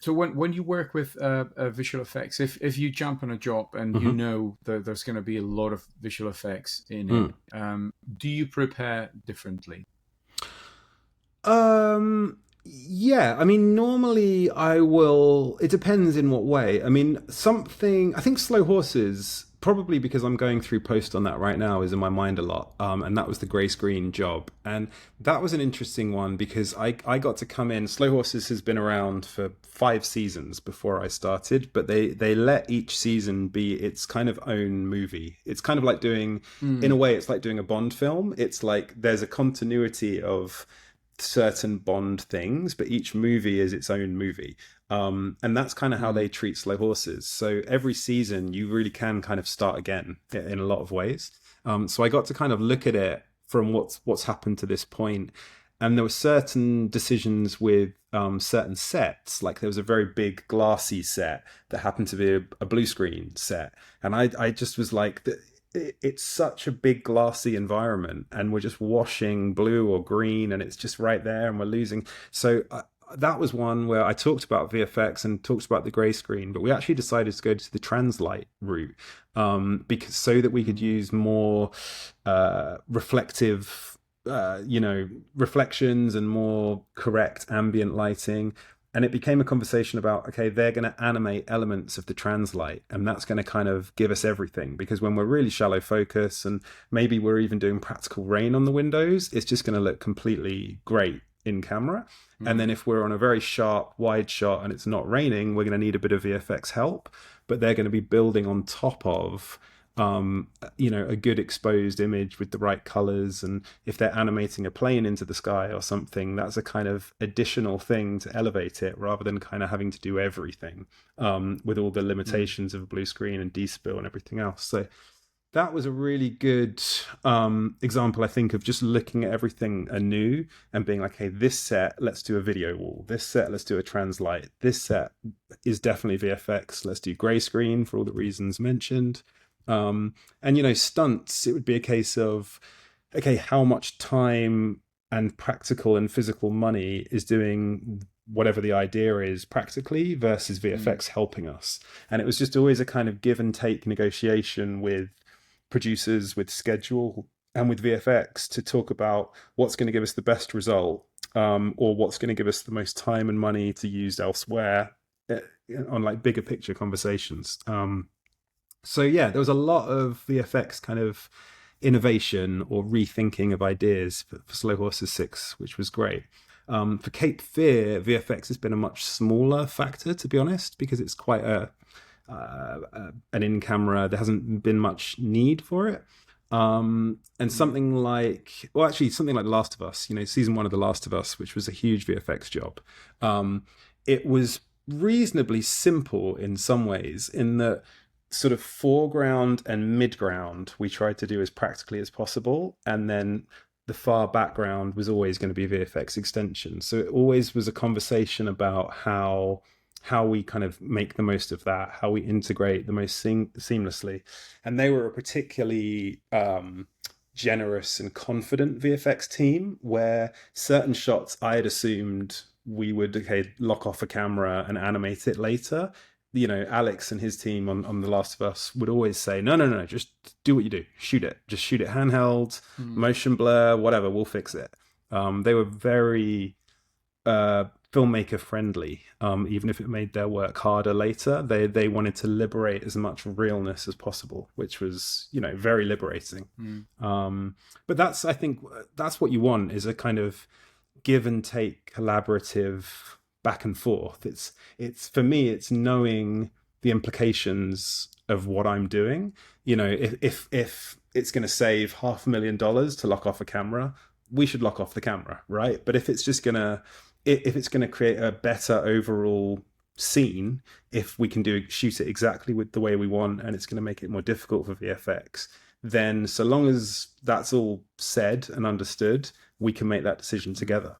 So when you work with visual effects, if you jump on a job and you Hmm. know that there's going to be a lot of visual effects in it, Mm. do you prepare differently? Yeah, I mean, normally I will. It depends in what way. I mean, I think Slow Horses, probably because I'm going through post on that right now, is in my mind a lot. And that was the grey screen job. And that was an interesting one because I got to come in. Slow Horses has been around for 5 seasons before I started, but they let each season be its kind of own movie. It's kind of like doing, in a Mm, way, it's like doing a Bond film. It's like there's a continuity of certain Bond things, but each movie is its own movie. And that's kind of how mm, they treat Slow Horses. So every season, you really can kind of start again in a lot of ways. So I got to kind of look at it from what's happened to this point, and there were certain decisions with certain sets. Like there was a very big glassy set that happened to be a blue screen set, and I just was like, it's such a big glassy environment and we're just washing blue or green and it's just right there and we're losing. So that was one where I talked about VFX and talked about the grey screen, but we actually decided to go to the translight route, because so that we could mm, use more reflective, reflections and more correct ambient lighting. And it became a conversation about, okay, they're going to animate elements of the translight and that's going to kind of give us everything, because when we're really shallow focus and maybe we're even doing practical rain on the windows, it's just going to look completely great in camera. And then mm, if we're on a very sharp wide shot and it's not raining, we're going to need a bit of VFX help, but they're going to be building on top of a good exposed image with the right colors. And if they're animating a plane into the sky or something, that's a kind of additional thing to elevate it rather than kind of having to do everything, with all the mm. limitations of a blue screen and despill and everything else. So that was a really good example, I think, of just looking at everything anew and being like, hey, this set, let's do a video wall. This set, let's do a translight. This set is definitely VFX. Let's do grey screen for all the reasons mentioned. And, stunts, it would be a case of, okay, how much time and practical and physical money is doing whatever the idea is practically versus Mm. VFX helping us. And it was just always a kind of give and take negotiation with producers, with schedule, and with VFX to talk about what's going to give us the best result, or what's going to give us the most time and money to use elsewhere, uh, on like bigger picture conversations. So yeah, there was a lot of VFX kind of innovation or rethinking of ideas for Slow Horses 6, which was great. For Cape Fear, VFX has been a much smaller factor, to be honest, because it's quite an in camera. There hasn't been much need for it. And Mm. something like The Last of Us, season one of The Last of Us, which was a huge VFX job. It was reasonably simple in some ways, in that sort of foreground and midground we tried to do as practically as possible, and then the far background was always going to be VFX extension. So it always was a conversation about how we kind of make the most of that, how we integrate the most seamlessly. And they were a particularly generous and confident VFX team, where certain shots I had assumed we would, okay, lock off a camera and animate it later. Alex and his team on The Last of Us would always say, no, no, no, just do what you do. Shoot it. Just shoot it handheld, Mm. motion blur, whatever, we'll fix it. They were very filmmaker friendly, even if it made their work harder later. They wanted to liberate as much realness as possible, which was, very liberating. Mm. Um, but I think that's what you want, is a kind of give and take, collaborative back and forth. It's for me, it's knowing the implications of what I'm doing. If it's going to save $500,000 to lock off a camera, we should lock off the camera, right? But if it's going to create a better overall scene, if we can shoot it exactly with the way we want, and it's going to make it more difficult for VFX, then so long as that's all said and understood, we can make that decision Mm. together.